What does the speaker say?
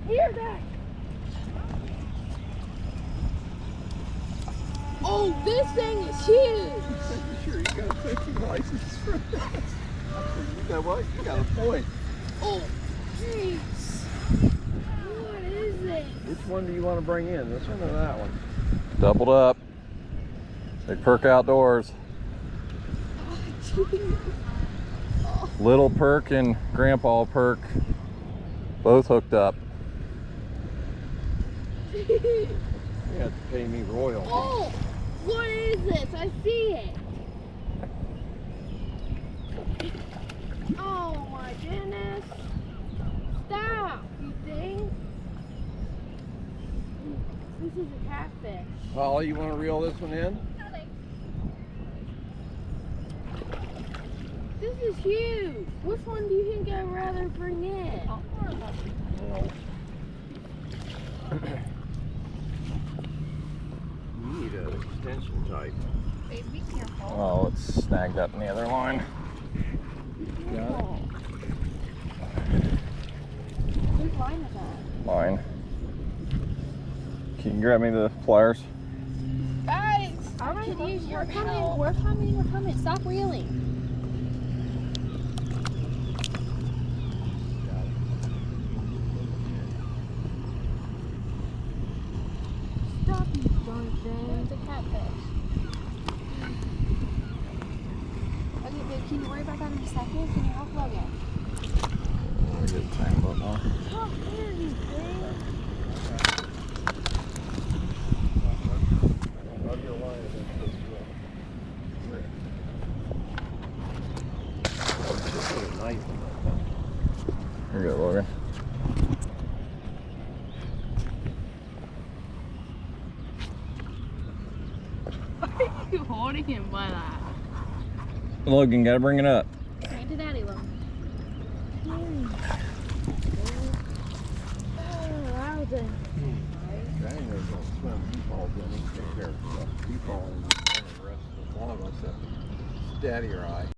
Here, Dad. Oh, this thing is huge. Sure, you got a fishing license for that. You got what? You got a point. Oh, jeez. What is it? Which one do you want to bring in? This one or that one? Doubled up. Big Perk Outdoors. Oh, Little Perk and Grandpa Perk both hooked up. You have to pay me royalty. oh, what is this? I see it. Oh my goodness. Stop, you thing. This is a catfish. Holly, you want to reel this one in? This is huge. Which one do you think I'd rather bring in? You need an extension type. Babe, be careful. Oh, it's snagged up in the other line. Got it? Whose line is that? Mine. Can you grab me the pliers? Guys, I could use your help. We're coming. Stop reeling. Stop, you darn thing. It's a catfish. Okay, babe, can you worry about that in a second? Can you help Logan? I'll get a tiny bit more. Come here, you thing. Here you go, Logan. Why are you holding him by that? Logan, gotta bring it up. Hand to Daddy, Logan. Dang, they're going to swim people, then he take care of stuff. People and the rest of the one of us have to steady your eye.